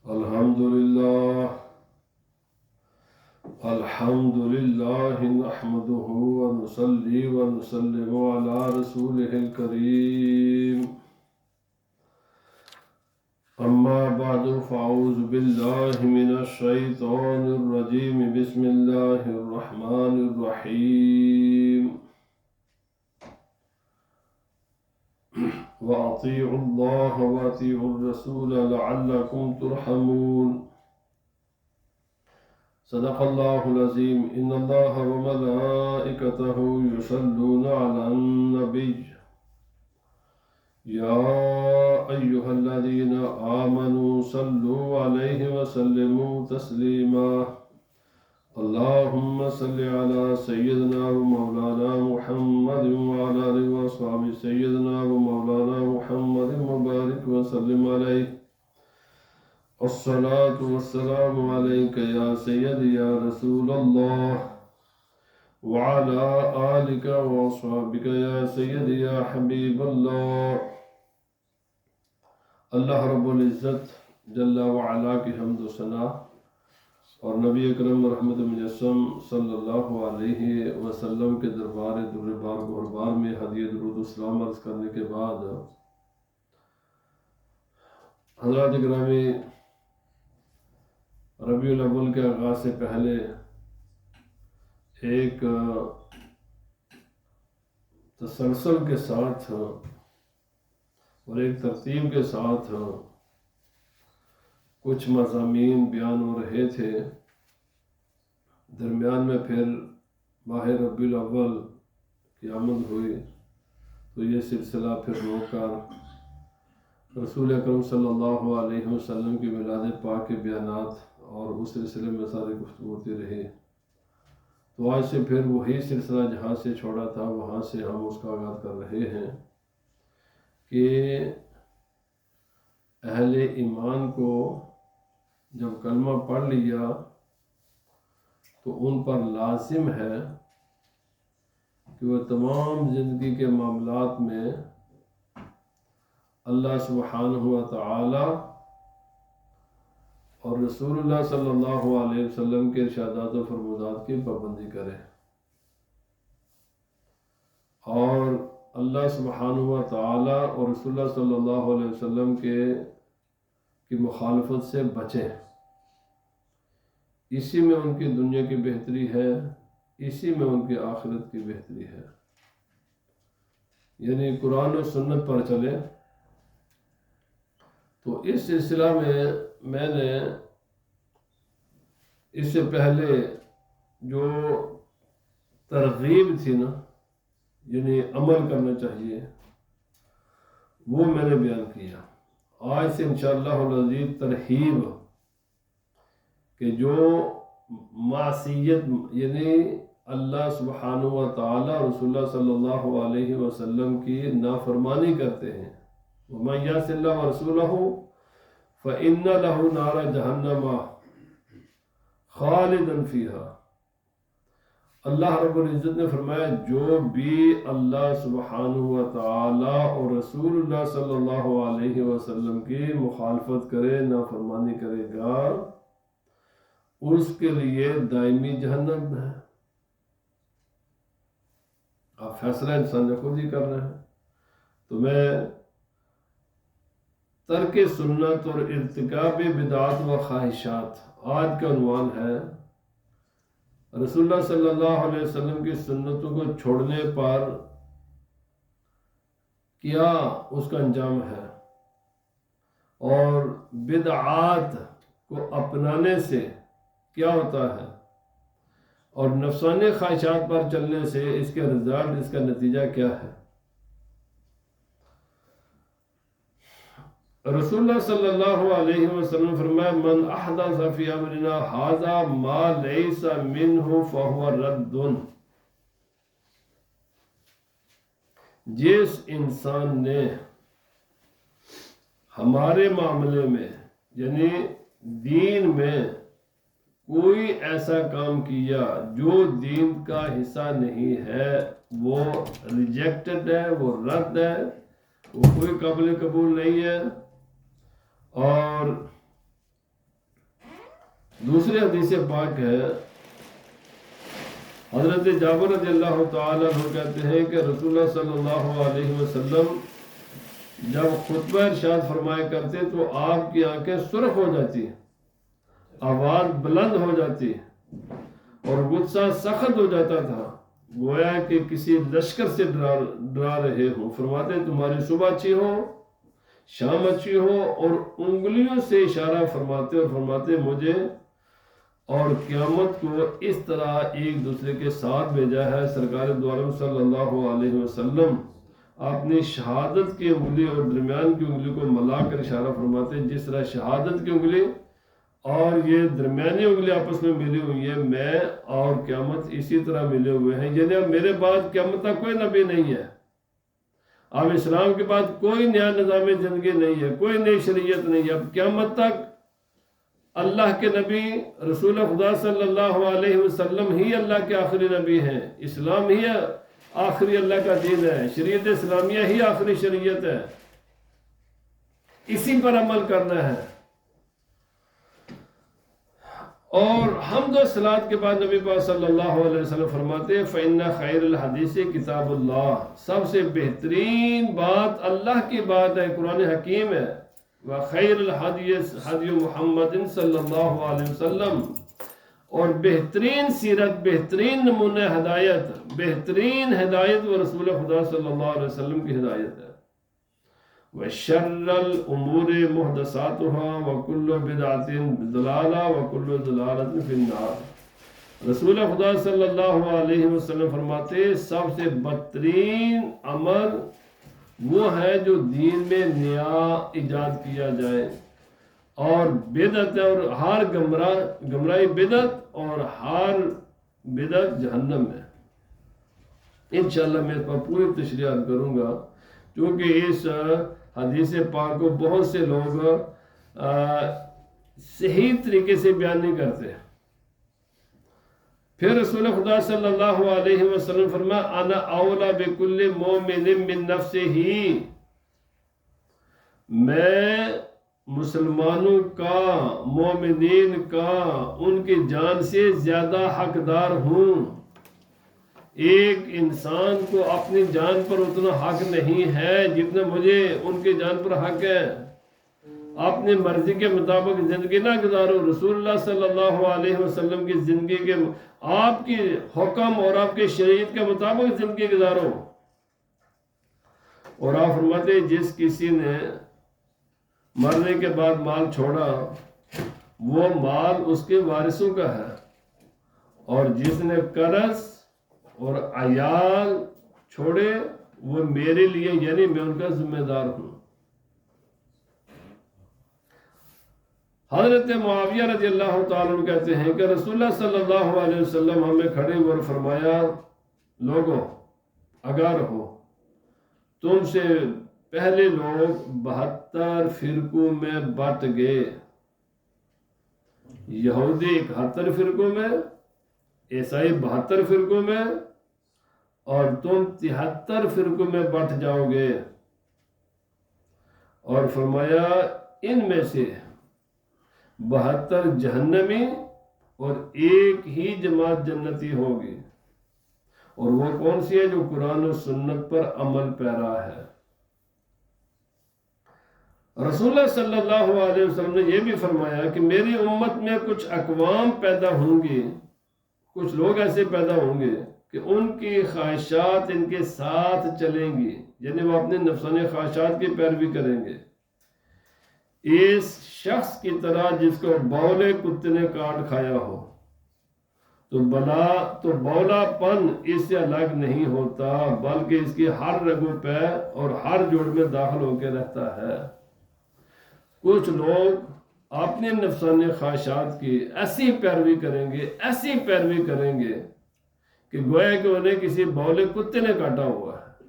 الحمد لله نحمده ونصلي ونسلم على رسوله الكريم. أما بعد فأعوذ بالله من الشيطان الرجيم. بسم الله الرحمن الرحيم. وأطيعوا الله وأطيعوا الرسول لعلكم ترحمون. صدق الله العظيم. إن الله وملائكته يصلون على النبي يا أيها الذين آمنوا صلوا عليه وسلموا تسليما. اللهم صل على سيدنا ومولانا محمد وعلى آله وصحبه سيدنا ومولانا محمد وبارك وسلم عليه. الصلاة والسلام عليك يا سيدي يا رسول الله وعلى آلك وأصحابك يا سيدي يا حبيب الله. اللہ رب العزت جل وعلا کی حمد و ثنا اور نبی اکرم رحمت مجسم صلی اللہ علیہ وسلم کے دربار در بار گہربار میں ہدیہ درود و سلام عرض کرنے کے بعد، حضرات گرامی، ربیع الاول کے آغاز سے پہلے ایک تسلسل کے ساتھ اور ایک ترتیب کے ساتھ کچھ مضامین بیان ہو رہے تھے. درمیان میں پھر ماہ ربیع الاول کی آمد ہوئی تو یہ سلسلہ پھر روک کر رسول اکرم صلی اللہ علیہ وسلم کی میلاد پاک کے بیانات اور اس سلسلے میں ساری گفتگو ہوتی رہی. تو آج سے پھر وہی سلسلہ جہاں سے چھوڑا تھا وہاں سے ہم اس کا آغاز کر رہے ہیں کہ اہل ایمان کو جب کلمہ پڑھ لیا تو ان پر لازم ہے کہ وہ تمام زندگی کے معاملات میں اللہ سبحانہ و تعالی اور رسول اللہ صلی اللہ علیہ وسلم کے ارشادات و فرمودات کی پابندی کرے اور اللہ سبحانہ و تعالی اور رسول اللہ صلی اللہ علیہ وسلم کی مخالفت سے بچیں. اسی میں ان کی دنیا کی بہتری ہے، اسی میں ان کی آخرت کی بہتری ہے. یعنی قرآن و سنت پر چلے. تو اس سلسلہ میں نے اس سے پہلے جو ترغیب تھی نا، یعنی عمل کرنا چاہیے، وہ میں نے بیان کیا. آج سے انشاءاللہ العزیز ترغیب کہ جو معصیت یعنی اللہ سبحانہ و تعالی رسول اللہ صلی اللہ علیہ وسلم کی نافرمانی کرتے ہیں، وَمَن يَعْصِ اللَّهَ وَرَسُولَهُ فَإِنَّ لَهُ نَارَ جَهَنَّمَ خَالِدًا فِيهَا. اللہ رب العزت نے فرمایا جو بھی اللہ سبحانہ و تعالی اور رسول اللہ صلی اللہ علیہ وسلم کی مخالفت کرے، نافرمانی کرے گا، اس کے لیے دائمی جہنم ہے. آپ فیصلہ انسان نے خود ہی کرنا ہے. تو میں ترک سنت اور ارتکاب بدعات و خواہشات، آج کا عنوان ہے رسول اللہ صلی اللہ علیہ وسلم کی سنتوں کو چھوڑنے پر کیا اس کا انجام ہے اور بدعات کو اپنانے سے کیا ہوتا ہے اور نفسانی خواہشات پر چلنے سے اس کے رزلٹ، اس کا نتیجہ کیا ہے. رسول اللہ صلی اللہ علیہ وسلم فرمایا من احدث فی امرنا ھذا ما لیس منہ فہو رد. جس انسان نے ہمارے معاملے میں یعنی دین میں کوئی ایسا کام کیا جو دین کا حصہ نہیں ہے، وہ ریجیکٹڈ ہے، وہ رد ہے، وہ کوئی قابل قبول نہیں ہے. اور دوسری حدیث پاک ہے، حضرت جابر رضی اللہ تعالیٰ عنہ کہتے ہیں کہ رسول اللہ صلی اللہ علیہ وسلم جب خطبہ ارشاد فرمایا کرتے تو آپ کی آنکھیں سرخ ہو جاتی، آواز بلند ہو جاتی اور غصہ سخت ہو جاتا تھا، گویا کہ کسی لشکر سے ڈرا رہے ہوں۔ فرماتے تمہاری صبح اچھی ہو، شام اچھی ہو، اور انگلیوں سے اشارہ فرماتے اور فرماتے مجھے اور قیامت کو اس طرح ایک دوسرے کے ساتھ بھیجا ہے۔ سرکار دو عالم صلی اللہ علیہ وسلم اپنی شہادت کی انگلی اور درمیان کی انگلی کو ملا کر اشارہ فرماتے، جس طرح شہادت کی انگلی اور یہ درمیانی انگلی آپس میں ملی ہوئی ہے، میں اور قیامت اسی طرح ملے ہوئے ہیں۔ یعنی اب میرے بعد قیامت تک کوئی نبی نہیں ہے، اب اسلام کے بعد کوئی نیا نظام زندگی نہیں ہے، کوئی نئی شریعت نہیں ہے۔ اب قیامت تک اللہ کے نبی رسول خدا صلی اللہ علیہ وسلم ہی اللہ کے آخری نبی ہیں، اسلام ہی آخری اللہ کا دین ہے، شریعت اسلامیہ ہی آخری شریعت ہے، اسی پر عمل کرنا ہے۔ اور حمد و صلوات کے بعد نبی پاک صلی اللہ علیہ وسلم فرماتے ہیں فَإِنَّ خَيْرَ الْحَدِيثِ کتاب اللہ، سب سے بہترین بات اللہ کی بات ہے، قرآن حکیم ہے۔ وَخَيْرُ الْحَدِيثِ حَدِيُّ مُحَمَّدٍ صلی اللہ علیہ وسلم، اور بہترین سیرت، بہترین نمونہ ہدایت، بہترین ہدایت وہ رسول خدا صلی اللہ علیہ وسلم کی ہدایت ہے۔ وَشَرَّ الْأُمُورِ مُحْدَثَاتُهَا وَكُلُّ بِدْعَةٍ ضَلَالَةٍ وَكُلُّ ضَلَالَةٍ فِي النَّارِ۔ رسول خدا صلی اللہ علیہ وسلم فرماتے سب سے بدترین عمل وہ ہے جو دین میں نیا ایجاد کیا جائے، اور بدعت، اور ہر گمراہی بدعت، اور ہر بدعت جہنم ہے۔ انشاءاللہ میں اس پر پوری تشریحات کروں گا، کیونکہ اس حدیث پاک کو بہت سے لوگ صحیح طریقے سے بیان نہیں کرتے۔ پھر رسول خدا صلی اللہ علیہ وسلم فرمایا انا اولا بکل مومن من نفسہ، میں مسلمانوں کا، مومنین کا، ان کی جان سے زیادہ حقدار ہوں۔ ایک انسان کو اپنی جان پر اتنا حق نہیں ہے جتنا مجھے ان کی جان پر حق ہے۔ اپنی مرضی کے مطابق زندگی نہ گزارو، رسول اللہ صلی اللہ علیہ وسلم کی زندگی کے، آپ کی حکم اور آپ کے شریعت کے مطابق زندگی گزارو۔ اور آپ فرماتے جس کسی نے مرنے کے بعد مال چھوڑا وہ مال اس کے وارثوں کا ہے، اور جس نے قرض اور عیال چھوڑے وہ میرے لیے، یعنی میں ان کا ذمہ دار ہوں۔ حضرت معاویہ رضی اللہ تعالیٰ عنہ کہتے ہیں کہ رسول اللہ صلی اللہ علیہ وسلم ہمیں کھڑے ہوئے اور فرمایا لوگوں اگر ہو تم سے پہلے لوگ 72 فرقوں میں بٹ گئے، یہودی 71 فرقوں میں، عیسائی 72 فرقوں میں، اور تم 73 فرقوں میں بٹ جاؤ گے، اور فرمایا ان میں سے 72 جہنمی اور ایک ہی جماعت جنتی ہوگی، اور وہ کون سی ہے؟ جو قرآن و سنت پر عمل پیرا ہے۔ رسول اللہ صلی اللہ علیہ وسلم نے یہ بھی فرمایا کہ میری امت میں کچھ اقوام پیدا ہوں گی، کچھ لوگ ایسے پیدا ہوں گے کہ ان کی خواہشات ان کے ساتھ چلیں گی، یعنی وہ اپنے نفسانی خواہشات کی پیروی کریں گے، اس شخص کی طرح جس کو بولے کتے نے کاٹ کھایا ہو۔ تو بولا پن اس سے الگ نہیں ہوتا، بلکہ اس کی ہر رگوں پہ اور ہر جوڑ میں داخل ہو کے رہتا ہے۔ کچھ لوگ اپنے نفسانی خواہشات کی ایسی پیروی کریں گے، ایسی پیروی کریں گے کہ گویا کہ انہیں کسی بولے کتے نے کاٹا ہوا ہے،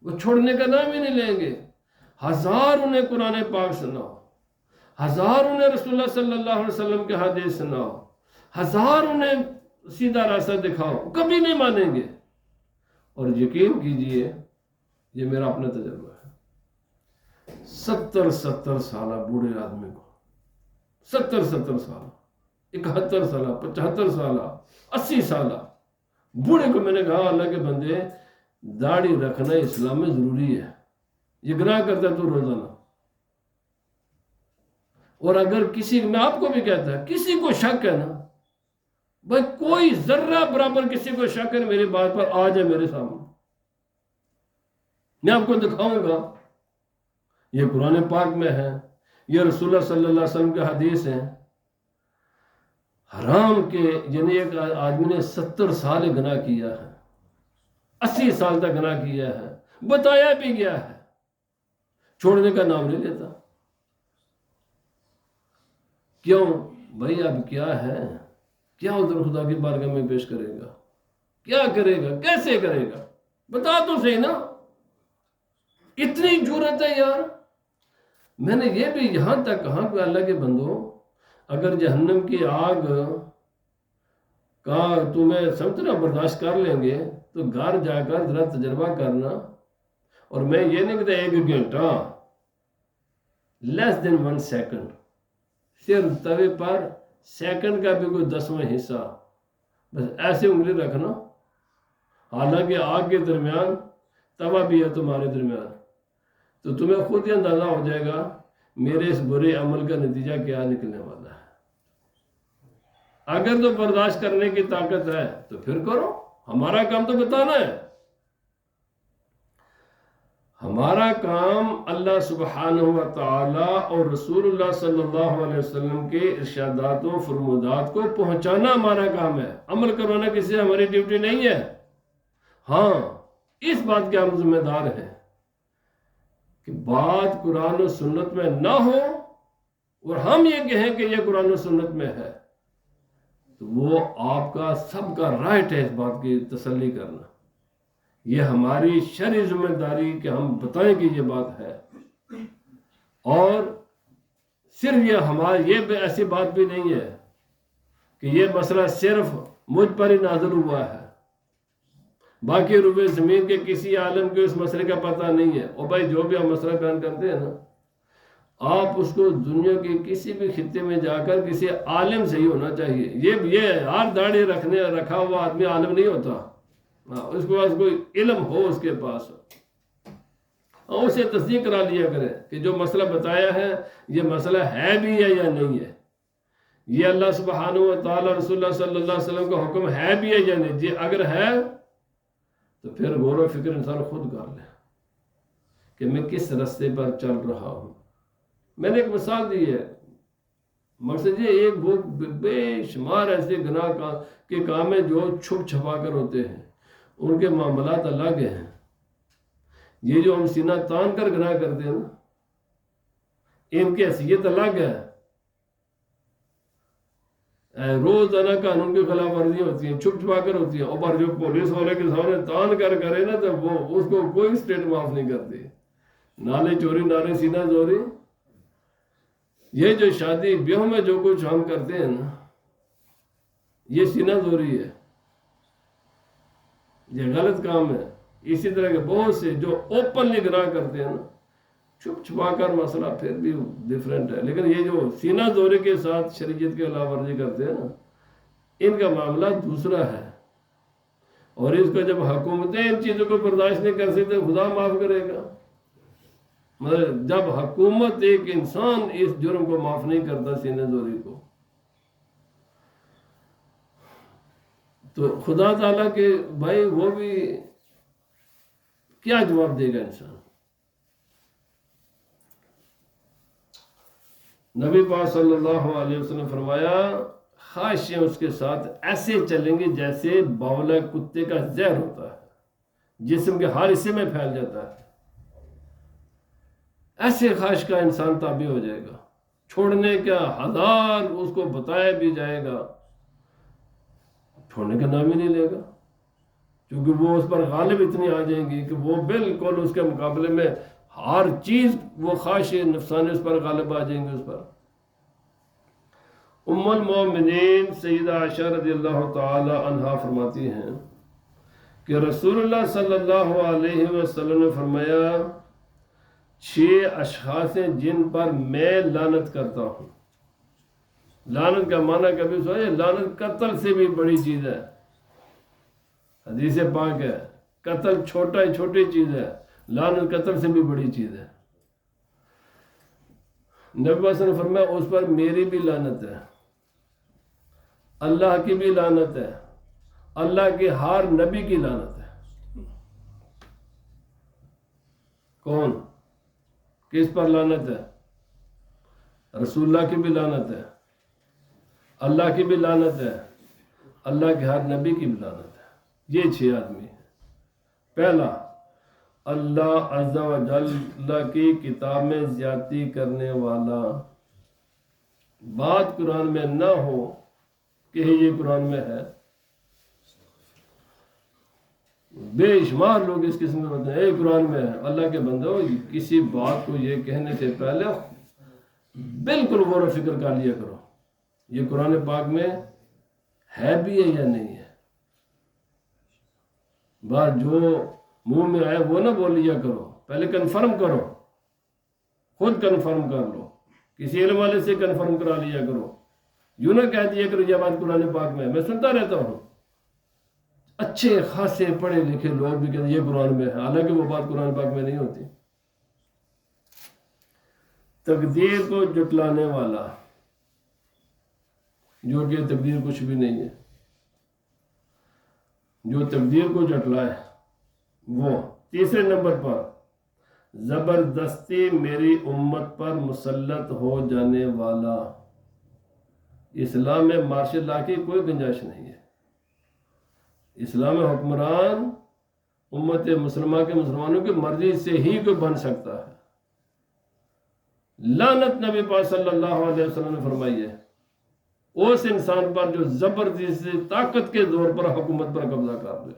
وہ چھوڑنے کا نام ہی نہیں لیں گے۔ ہزار انہیں قرآن پاک سناؤ، ہزار انہیں رسول اللہ صلی اللہ علیہ وسلم کے حدیث سناؤ، ہزار انہیں سیدھا راستہ دکھاؤ، کبھی نہیں مانیں گے۔ اور یقین کیجئے یہ میرا اپنا تجربہ ہے، 70 سالہ بوڑھے آدمی کو 70 سال، 71 سال، 75 سال، 80 سال بوڑھے کو میں نے کہا اللہ کے بندے داڑھی رکھنا اسلام میں ضروری ہے، یہ گناہ کرتا ہے تو روزانہ. اور اگر کسی، میں آپ کو بھی کہتا ہے، کسی کو شک ہے نا بھائی، کوئی ذرہ برابر کسی کو شک ہے میری بات پر، آ جائے میرے سامنے، میں آپ کو دکھاؤں گا. یہ قرآن پاک میں ہے، یہ رسول اللہ صلی اللہ علیہ وسلم کے حدیث ہیں. حرام کے یعنی ایک آدمی نے 70 سال گناہ کیا ہے، 80 سال تک گناہ کیا ہے، بتایا بھی گیا ہے، چھوڑنے کا نام نہیں لیتا. کیوں بھائی؟ اب کیا ہے، کیا ادھر خدا کی بارگاہ میں پیش کرے گا؟ کیا کرے گا؟ کیسے کرے گا؟ بتا تو صحیح نا. اتنی جرأت ہے یار. میں نے یہ بھی یہاں تک کہا کہ اللہ کے بندو، اگر جہنم کی آگ کا تمہیں سمجھنا برداشت کر لیں گے تو گھر جا کر ذرا تجربہ کرنا. اور میں یہ نہیں کہتا 1 گھنٹہ، لیس دین 1 سیکنڈ، صرف توے پر سیکنڈ کا بھی کوئی 10واں حصہ بس ایسے انگلی رکھنا، حالانکہ آگ کے درمیان توا بھی ہے تمہارے درمیان، تو تمہیں خود ہی اندازہ ہو جائے گا میرے اس برے عمل کا نتیجہ کیا نکلنے والا ہے. اگر تو برداشت کرنے کی طاقت ہے تو پھر کرو، ہمارا کام تو بتانا ہے. ہمارا کام اللہ سبحانہ و تعالی اور رسول اللہ صلی اللہ علیہ وسلم کے ارشادات و فرمودات کو پہنچانا ہمارا کام ہے. عمل کروانا کسی ہماری ڈیوٹی نہیں ہے. ہاں، اس بات کے ہم ذمہ دار ہیں کہ بات قرآن و سنت میں نہ ہو اور ہم یہ کہیں کہ یہ قرآن و سنت میں ہے، تو وہ آپ کا سب کا رائٹ ہے اس بات کی تسلی کرنا. یہ ہماری شرعی ذمہ داری کہ ہم بتائیں کہ یہ بات ہے. اور صرف یہ ایسی بات بھی نہیں ہے کہ یہ مسئلہ صرف مجھ پر ہی نازل ہوا ہے، باقی روئے زمین کے کسی عالم کو اس مسئلے کا پتہ نہیں ہے. اور بھائی جو بھی ہم مسئلہ بیان کرتے ہیں نا، آپ اس کو دنیا کے کسی بھی خطے میں جا کر کسی عالم سے ہی ہونا چاہیے. یہ ہر داڑھی رکھا ہوا آدمی عالم نہیں ہوتا. اس کے پاس کوئی علم ہو، اس کے پاس اسے تصدیق کرا لیا کرے کہ جو مسئلہ بتایا ہے یہ مسئلہ ہے بھی ہے یا نہیں ہے، یہ اللہ سبحانہ و تعالی رسول اللہ صلی اللہ علیہ وسلم کا حکم ہے بھی ہے یا نہیں. جی اگر ہے تو پھر غور و فکر انسان خود کر لے کہ میں کس راستے پر چل رہا ہوں. میں نے ایک مثال دی ہے، مقصد یہ ایک وہ بے شمار ایسے گناہ کے کام ہیں جو چھپ چھپا کر ہوتے ہیں، ان کے معاملات الگ ہیں. یہ جو ہم سینہ تان کر گناہ کرتے ہیں نا، ان کی حیثیت الگ ہے. روزانہ قانون کی خلاف ورزی ہوتی ہیں، چھپ چھپا کر ہوتی ہیں، اور جو پولیس والے کے سامنے تان کر کرے نا تو وہ اس کو کوئی اسٹیٹ معاف نہیں کرتی. نالے چوری، نالے سینہ چوری، یہ جو شادی بیاہ میں جو کچھ ہم کرتے ہیں نا، یہ سینہ چوری ہے، یہ غلط کام ہے. اسی طرح کے بہت سے جو اوپنلی گناہ کرتے ہیں نا، چھپ چھپا کر مسئلہ پھر بھی ڈیفرنٹ ہے. لیکن یہ جو سینہ زوری کے ساتھ شریعت کے خلاف ورزی کرتے ہیں نا، ان کا معاملہ دوسرا ہے. اور اس کا جب حکومتیں ان چیزوں کو برداشت نہیں کر سکتے، خدا معاف کرے گا. مگر جب حکومت ایک انسان اس جرم کو معاف نہیں کرتا، سینہ زوری کو، تو خدا تعالیٰ کے بھائی وہ بھی کیا جواب دے گا انسان. نبی پاک صلی اللہ علیہ وسلم فرمایا خواہشیں اس کے ساتھ ایسے چلیں گی جیسے باولا کتے کا زہر ہوتا ہے، جسم کے ہر حصے میں پھیل جاتا ہے. ایسے خواہش کا انسان تابع ہو جائے گا، چھوڑنے کا 1000 اس کو بتایا بھی جائے گا، چھوڑنے کا نام ہی نہیں لے گا، کیونکہ وہ اس پر غالب اتنی آ جائیں گی کہ وہ بالکل اس کے مقابلے میں ہر چیز، وہ خواہش نفسانی اس پر غالب آ جائیں گے اس پر. ام المومنین سیدہ عائشہ رضی اللہ تعالی عنہا فرماتی ہیں کہ رسول اللہ صلی اللہ علیہ وسلم نے فرمایا 6 اشخاص ہیں جن پر میں لعنت کرتا ہوں. لعنت کا معنی کبھی سوچے؟ لعنت قتل سے بھی بڑی چیز ہے، حدیث پاک ہے، قتل چھوٹی چیز ہے، لعنت قتل سے بھی بڑی چیز ہے۔ نبی صلی اللہ علیہ وسلم نے فرمایا اس پر میری بھی لعنت ہے، اللہ کی بھی لعنت ہے، اللہ کے ہر نبی کی لعنت ہے۔ کون؟ کس پر لعنت ہے؟ رسول اللہ کی بھی لعنت ہے، اللہ کی بھی لعنت ہے، اللہ کے ہر نبی کی بھی لعنت ہے۔ یہ 6 آدمی ہیں۔ پہلا، اللہ عز و جل کی کتاب میں زیادتی کرنے والا، بات قرآن میں نہ ہو کہ یہ قرآن میں ہے۔ بے شمار لوگ اس قسم کے ہوتے ہیں، اے قرآن میں ہے۔ اللہ کے بندو، کسی بات کو یہ کہنے سے پہلے بالکل غور و فکر کر لیا کرو، یہ قرآن پاک میں ہے بھی ہے یا نہیں ہے۔ بات جو منہ میں آئے وہ نہ بول لیا کرو، پہلے کنفرم کرو، خود کنفرم کر لو، کسی علم والے سے کنفرم کرا لیا کرو۔ یوں نہ کہہ دیا کرو یہ بات قرآن پاک میں ہے۔ میں سنتا رہتا ہوں اچھے خاصے پڑھے لکھے لوگ بھی کہتے ہیں یہ قرآن میں ہے، حالانکہ وہ بات قرآن پاک میں نہیں ہوتی۔ تقدیر کو جٹلانے والا، جو کہ تقدیر کچھ بھی نہیں ہے، جو تقدیر کو جٹلائے وہ۔ تیسرے نمبر پر، زبردستی میری امت پر مسلط ہو جانے والا۔ اسلام میں مارشل لا کی کوئی گنجائش نہیں ہے۔ اسلام میں حکمران امت مسلمہ کے مسلمانوں کی مرضی سے ہی کوئی بن سکتا ہے۔ لعنت نبی پاک صلی اللہ علیہ وسلم نے فرمائی ہے اس انسان پر جو زبردستی طاقت کے زور پر حکومت پر قبضہ کر دے،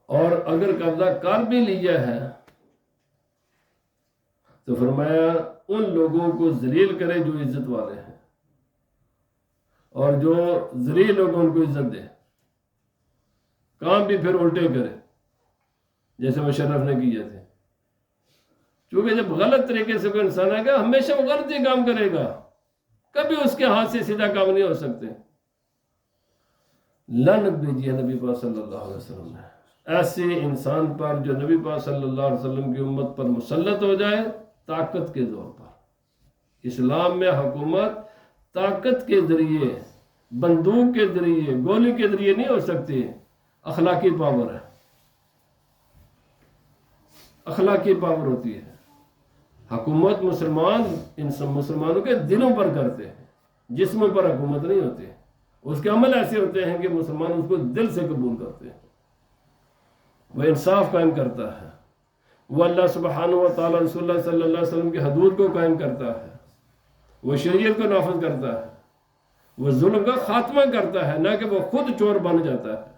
اور اگر قبضہ کر بھی لیا ہے تو فرمایا ان لوگوں کو ذلیل کرے جو عزت والے ہیں، اور جو ذلیل لوگ ان کو عزت دے، کام بھی پھر الٹے کرے جیسے مشرف نے کیے تھے۔ کیونکہ جب غلط طریقے سے کوئی انسان آئے گا ہمیشہ وہ غلط ہی کام کرے گا، کبھی اس کے ہاتھ سے سیدھا کام نہیں ہو سکتے۔ لعنت بھیجی ہے نبی پاک صلی اللہ علیہ وسلم نے ایسے انسان پر جو نبی پاک صلی اللہ علیہ وسلم کی امت پر مسلط ہو جائے طاقت کے زور پر۔ اسلام میں حکومت طاقت کے ذریعے، بندوق کے ذریعے، گولی کے ذریعے نہیں ہو سکتی، اخلاقی پاور ہے، اخلاقی پاور ہوتی ہے۔ حکومت مسلمانوں کے دلوں پر کرتے ہیں، جسموں پر حکومت نہیں ہوتی۔ اس کے عمل ایسے ہوتے ہیں کہ مسلمان اس کو دل سے قبول کرتے ہیں۔ وہ انصاف قائم کرتا ہے، وہ اللہ سبحانہ و تعالیٰ رسول اللہ صلی اللہ علیہ وسلم کی حدود کو قائم کرتا ہے، وہ شریعت کو نافذ کرتا ہے، وہ ظلم کا خاتمہ کرتا ہے، نہ کہ وہ خود چور بن جاتا ہے،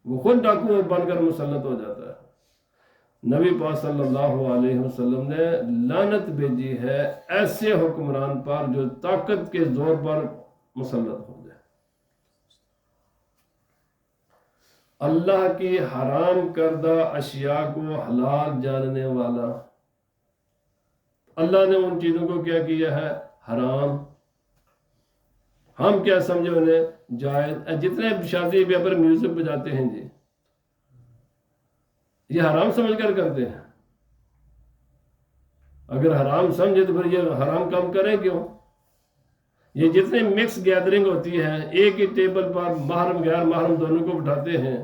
وہ خود ڈاکو بن کر مسلط ہو جاتا ہے۔ نبی پاک صلی اللہ علیہ وسلم نے لعنت بھیجی ہے ایسے حکمران پر جو طاقت کے زور پر مسلط ہو جائے۔ اللہ کی حرام کردہ اشیاء کو حلال جاننے والا، اللہ نے ان چیزوں کو کیا کیا ہے؟ حرام۔ ہم کیا سمجھے انہیں جائز؟ جتنے شادی بیاہ پر میوزک بجاتے ہیں جی، یہ حرام سمجھ کر کرتے ہیں۔ اگر حرام سمجھے تو پھر یہ حرام کام کریں کیوں؟ یہ جتنے مکس گیدرنگ ہوتی ہے، ایک ہی ٹیبل پر محرم غیر محرم دونوں کو بٹھاتے ہیں،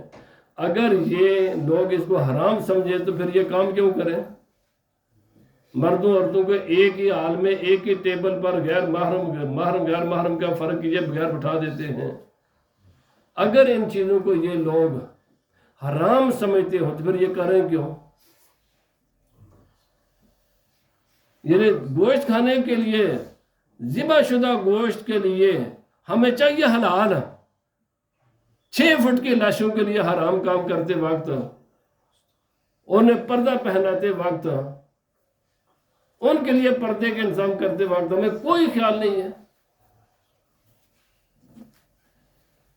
اگر یہ لوگ اس کو حرام سمجھے تو پھر یہ کام کیوں کریں؟ مردوں عورتوں کو ایک ہی حال میں ایک ہی ٹیبل پر غیر محرم غیر محرم کا فرق کیے بغیر بٹھا دیتے ہیں۔ اگر ان چیزوں کو یہ لوگ حرام سمجھتے ہو تو پھر یہ کریں کیوں؟ یعنی گوشت کھانے کے لیے، ذبح شدہ گوشت کے لیے ہمیں چاہیے حلال، 6 فٹ کی لاشوں کے لیے حرام کام کرتے وقت، انہیں پردہ پہناتے وقت، ان کے لیے پردے کا انتظام کرتے وقت ہمیں کوئی خیال نہیں ہے۔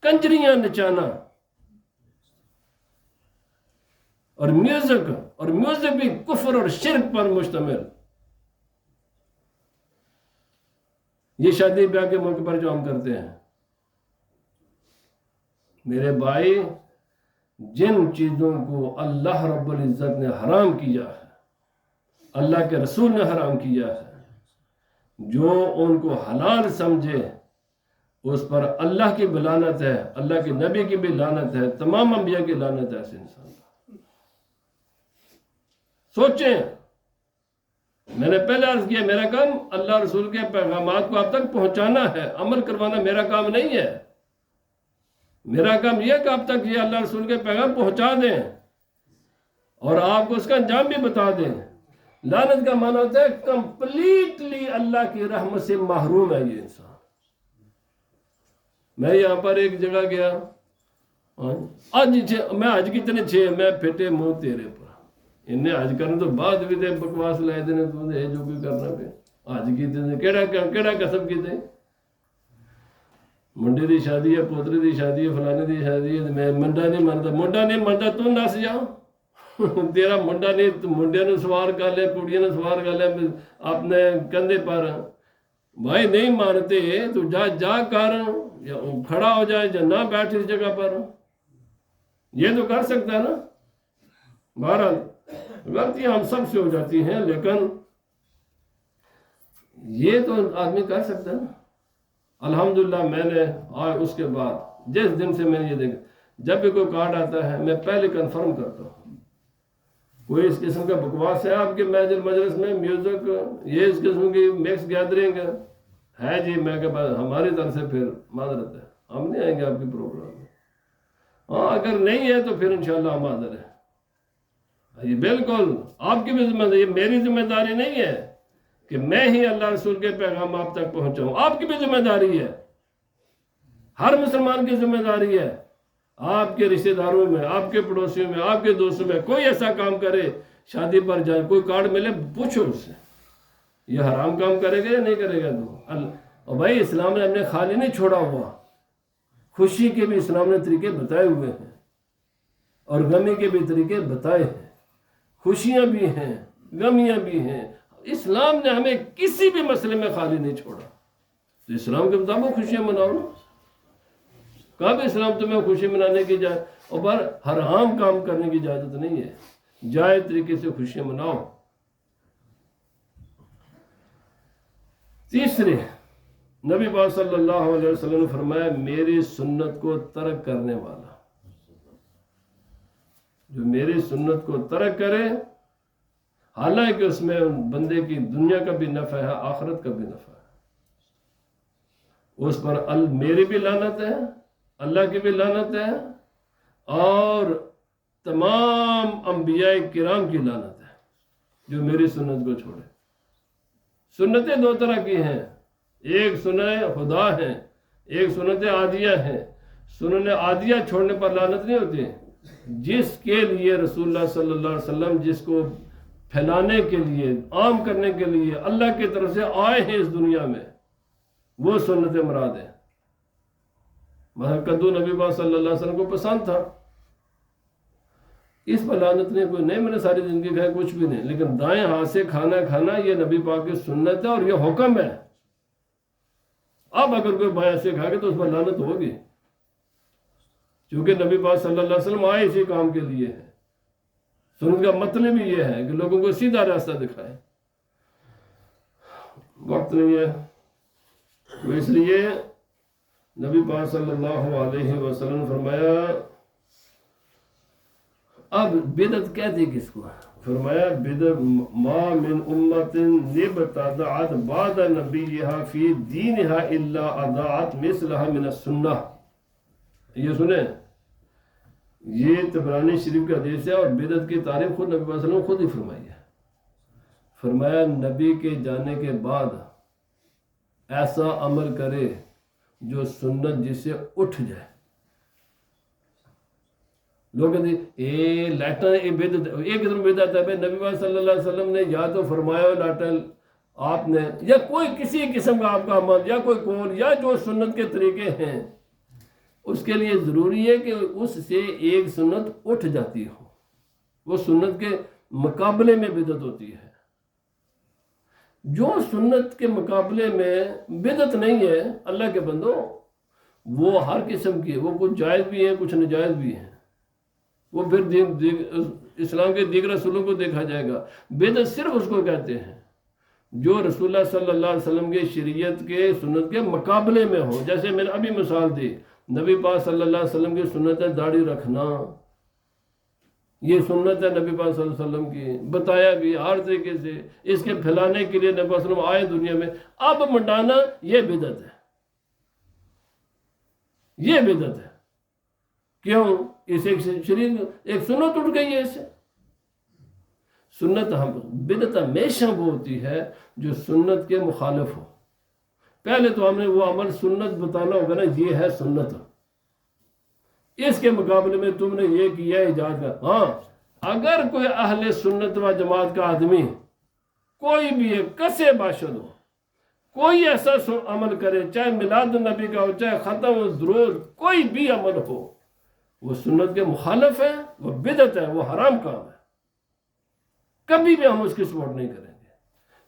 کنجریاں نچانا اور میوزک بھی کفر اور شرک پر مشتمل، یہ شادی بیاہ کے موقع پر جو ہم کرتے ہیں، میرے بھائی، جن چیزوں کو اللہ رب العزت نے حرام کیا ہے، اللہ کے رسول نے حرام کیا ہے، جو ان کو حلال سمجھے اس پر اللہ کی بھی لعنت ہے، اللہ کے نبی کی بھی لعنت ہے، تمام انبیاء کی لعنت ہے ایسے انسان پر۔ سوچیں، میں نے پہلے عرض کیا، میرا کام اللہ رسول کے پیغامات کو آپ تک پہنچانا ہے، عمل کروانا میرا کام نہیں ہے۔ میرا کام یہ کہ آپ تک یہ اللہ رسول کے پیغام پہنچا دیں اور آپ کو اس کا انجام بھی بتا دیں۔ لعنت کا معنی ہوتا ہے کمپلیٹلی اللہ کی رحمت سے محروم ہے یہ انسان۔ میں یہاں پر ایک جگہ گیا، میں آج کتنے میں پھٹے منہ تیرے پر، انہیں آج کرنے تو بعد بھی دے بکواس لائے دینے تو دے جو بھی کرنا پہ آج کتنے کیڑا قسم کی تھے، منڈے دی شادی ہے، پوتری دی شادی ہے، فلانے دی شادی ہے، میں منڈا نہیں منڈا تو نس جا تیرا منڈا نہیں، منڈے نے سوار کر لے، کڑیاں نے سوار کر لے اپنے کندھے پر۔ بھائی نہیں مانتے تو جا کر یا کھڑا ہو جائے یا نہ بیٹھ اس جگہ پر، یہ تو کر سکتا ہے نا۔ بہرحال غلطیاں ہم سب سے ہو جاتی ہیں، لیکن یہ تو آدمی کر سکتا ہے نا۔ الحمدللہ میں نے آج اس کے بعد جس دن سے میں نے یہ دیکھا، جب بھی کوئی کارڈ آتا ہے میں پہلے کنفرم کرتا ہوں، کوئی اس قسم کا بکواس ہے آپ کے محفل مجلس میں، میوزک یہ اس قسم کی میکس گیدرنگ ہے جی، میں کہ ہماری طرف سے پھر معذرت ہے، ہم نہیں آئیں گے آپ کے پروگرام میں۔ ہاں اگر نہیں ہے تو پھر انشاءاللہ ہم حاضر ہیں۔ یہ بالکل آپ کی بھی ذمہ داری، یہ میری ذمہ داری نہیں ہے کہ میں ہی اللہ رسول کے پیغام آپ تک پہنچاؤں، آپ کی بھی ذمہ داری ہے، ہر مسلمان کی ذمہ داری ہے۔ آپ کے رشتہ داروں میں، آپ کے پڑوسیوں میں، آپ کے دوستوں میں کوئی ایسا کام کرے، شادی پر جائے، کوئی کارڈ ملے، پوچھو اس سے یہ حرام کام کرے گا یا نہیں کرے گا۔ تو اور بھائی اسلام نے ہم نے خالی نہیں چھوڑا ہوا، خوشی کے بھی اسلام نے طریقے بتائے ہوئے ہیں اور غمی کے بھی طریقے بتائے ہیں، خوشیاں بھی ہیں غمیاں بھی ہیں۔ اسلام نے ہمیں کسی بھی مسئلے میں خالی نہیں چھوڑا، تو اسلام کے مطابق خوشیاں مناؤ نا۔ کب اسلام تمہیں خوشی منانے کی اجازت اور پر حرام کام کرنے کی اجازت نہیں ہے، جائز طریقے سے خوشیاں مناؤ۔ تیسرے، نبی پاک صلی اللہ علیہ وسلم نے فرمایا، میری سنت کو ترک کرنے والا، جو میری سنت کو ترک کرے، حالانکہ اس میں بندے کی دنیا کا بھی نفع ہے، آخرت کا بھی نفع ہے، اس پر میری بھی لعنت ہے، اللہ کی بھی لعنت ہے، اور تمام انبیاء کرام کی لعنت ہے جو میری سنت کو چھوڑے۔ سنتیں دو طرح کی ہیں، ایک سنت خدا ہے، ایک سنت عادیہ ہے۔ سنت عادیہ چھوڑنے پر لعنت نہیں ہوتی، جس کے لیے رسول اللہ صلی اللہ علیہ وسلم جس کو پھیلانے کے لیے، عام کرنے کے لیے اللہ کی طرف سے آئے ہیں اس دنیا میں، وہ سنت مراد ہے۔ مثلا کدو نبی پاک صلی اللہ علیہ وسلم کو پسند تھا، اس پر لعنت نہیں، کوئی نہیں میں نے ساری زندگی کھایا، کچھ بھی نہیں، لیکن دائیں ہاتھ سے کھانا یہ نبی پاک کی سنت ہے اور یہ حکم ہے۔ اب اگر کوئی بائیں سے کھا گے تو اس پر لعنت ہوگی، کیونکہ نبی پاک صلی اللہ علیہ وسلم آئے اسی کام کے لیے ہے۔ سنت کا مطلب ہی یہ ہے کہ لوگوں کو سیدھا راستہ دکھائے۔ وقت نہیں ہے تو اس لیے نبی پاک صلی اللہ علیہ وسلم نے فرمایا، اب بدعت کہتے کس کو؟ فرمایا بدعت ما من امت نبتدعت بعد نبیہا فی دینہا الا اضاعت مثلہا من السنہ۔ یہ سنیں، یہ طبرانی شریف کا حدیث ہے اور بدعت کی تعریف خود نبی صلی اللہ علیہ وسلم خود ہی فرمائی ہے۔ فرمایا نبی کے جانے کے بعد ایسا عمل کرے جو سنت جس سے اٹھ جائے۔ لوگ کہتے ہیں لائٹر ایک قسم بدعت ہے، نبی صلی اللہ علیہ وسلم نے یا تو فرمایا لائٹر آپ نے، یا کوئی کسی قسم کا آپ کا عمل یا کوئی قول یا جو سنت کے طریقے ہیں، اس کے لیے ضروری ہے کہ اس سے ایک سنت اٹھ جاتی ہو، وہ سنت کے مقابلے میں بدعت ہوتی ہے۔ جو سنت کے مقابلے میں بدعت نہیں ہے اللہ کے بندو، وہ ہر قسم کی ہے، وہ کچھ جائز بھی ہیں کچھ ناجائز بھی ہیں، وہ پھر اسلام کے دیگر رسولوں کو دیکھا جائے گا۔ بدعت صرف اس کو کہتے ہیں جو رسول اللہ صلی اللہ علیہ وسلم کے شریعت کے سنت کے مقابلے میں ہو۔ جیسے میں نے ابھی مثال دی، نبی پاک صلی اللہ علیہ وسلم کی سنت ہے داڑھی رکھنا، یہ سنت ہے نبی پاک صلی اللہ علیہ وسلم کی، بتایا بھی ہر طریقے سے، اس کے پھیلانے کے لیے نبی صلی اللہ علیہ وسلم آئے دنیا میں، اب منڈانا یہ بدعت ہے، یہ بدعت ہے۔ کیوں؟ اس ایک شریعت ایک سنت اٹھ گئی ہے اس سے۔ سنت بدعت ہمیشہ وہ ہوتی ہے جو سنت کے مخالف ہو۔ پہلے تو ہم نے وہ عمل سنت بتانا ہوگا نا، یہ ہے سنت، اس کے مقابلے میں تم نے یہ کیا ایجاد کر۔ ہاں اگر کوئی اہل سنت و جماعت کا آدمی کوئی بھی ایک کسے باشد ہو، کوئی ایسا عمل کرے، چاہے میلاد النبی کا ہو، چاہے ختم و درود، کوئی بھی عمل ہو، وہ سنت کے مخالف ہے، وہ بدعت ہے، وہ حرام کام ہے، کبھی بھی ہم اس کی سپورٹ نہیں کریں گے۔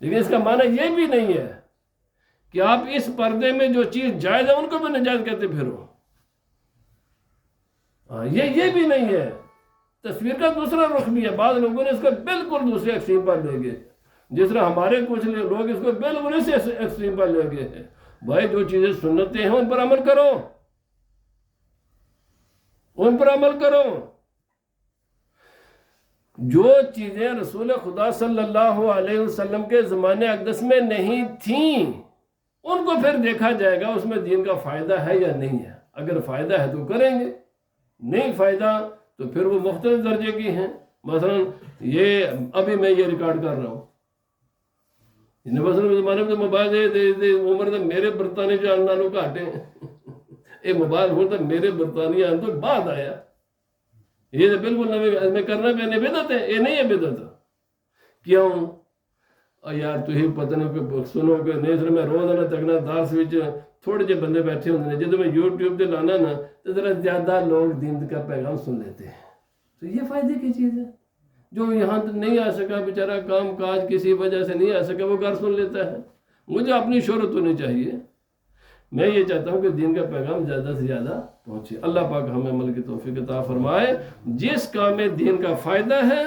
لیکن اس کا معنی یہ بھی نہیں ہے کہ آپ اس پردے میں جو چیز جائز ہے ان کو بھی ناجائز کہتے پھرو، یہ بھی نہیں ہے۔ تصویر کا دوسرا رخ بھی ہے، بعض لوگوں نے اس کو بالکل دوسرے ایکسٹریم پر لے گئے، جس طرح ہمارے کچھ لوگ اس کو بالکل اسی ایکسٹریم پر لے گئے ہیں۔ بھائی جو چیزیں سنتیں ہیں ان پر عمل کرو، ان پر عمل کرو۔ جو چیزیں رسول خدا صلی اللہ علیہ وسلم کے زمانے اقدس میں نہیں تھیں ان کو پھر دیکھا جائے گا اس میں دین کا فائدہ ہے یا نہیں ہے۔ اگر فائدہ ہے تو کریں گے، نہیں فائدہ تو پھر وہ مختلف درجے کی ہیں۔ مثلا یہ ابھی میں یہ ریکارڈ کر رہا ہوں، زمانے میں موبائل عمر تو میرے برطانیہ جو نالوں کا ہٹے یہ موبائل فون تو میرے برطانیہ تو بعد آیا، یہ تو بالکل میں کرنا بھی نہیں بدعت ہے، یہ نہیں ہے بدعت۔ کیوں؟ یار تھی پتہ نہیں سنو کہ نہیں سنو، میں روزانہ تکنا دارس وچ تھوڑے جے بندے بیٹھے ہوندے ہیں، جدوں میں یوٹیوب تے لانا نا تو ذرا زیادہ لوگ دین کا پیغام سن لیتے ہیں، تو یہ فائدے کی چیز ہے۔ جو یہاں نہیں آ سکا بیچارہ، کام کاج کسی وجہ سے نہیں آ سکا، وہ گھر سن لیتا ہے۔ مجھے اپنی شہرت ہونی چاہیے، میں یہ چاہتا ہوں کہ دین کا پیغام زیادہ سے زیادہ پہنچے۔ اللہ پاک ہمیں عمل کی توفیق عطا فرمائے۔ جس کام میں دین کا فائدہ ہے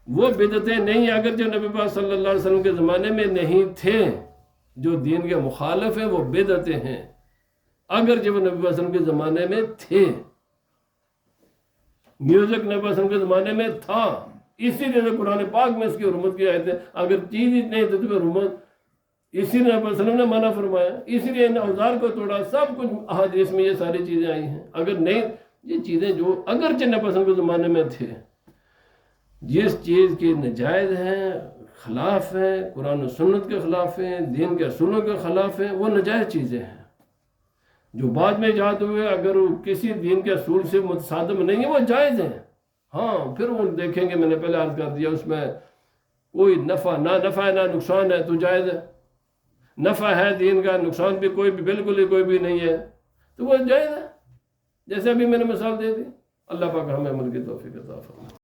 وہ بدعتیں نہیں، اگر جو نبی پاک صلی اللہ علیہ وسلم کے زمانے میں نہیں تھے، جو دین کے مخالف ہیں وہ بدعتیں ہیں، اگر جو نبی پاک صلی اللہ علیہ وسلم کے زمانے میں تھے۔ میوزک نبی پاک صلی اللہ علیہ وسلم کے زمانے میں تھا، اسی لیے قرآن پاک میں اس کی حرمت کی آیت ہے۔ اگر چیز ہی نہیں تھی تو پھر حرمت اسی لیے نبی صلی اللہ علیہ وسلم نے منع فرمایا، اسی لیے ان اوزار کو توڑا، سب کچھ احادیث میں یہ ساری چیزیں آئی ہیں۔ اگر نہیں، یہ چیزیں جو اگرچہ نبی صلی اللہ علیہ وسلم کے زمانے میں تھے، جس چیز کی ناجائز ہیں، خلاف ہیں، قرآن و سنت کے خلاف ہیں، دین کے اصولوں کے خلاف ہیں، وہ ناجائز چیزیں ہیں۔ جو بعد میں ایجاد ہوئے اگر وہ کسی دین کے اصول سے متصادم نہیں ہیں وہ جائز ہیں۔ ہاں پھر وہ دیکھیں گے، میں نے پہلے عرض کر دیا، اس میں کوئی نفع ہے نہ نقصان ہے تو جائز ہے۔ نفع ہے دین کا، نقصان بھی کوئی بھی بالکل ہی کوئی بھی نہیں ہے تو وہ جائز ہے، جیسے ابھی میں نے مثال دے دی۔ اللہ پاک ہمیں عمل کی توفیق عطا فرمائے۔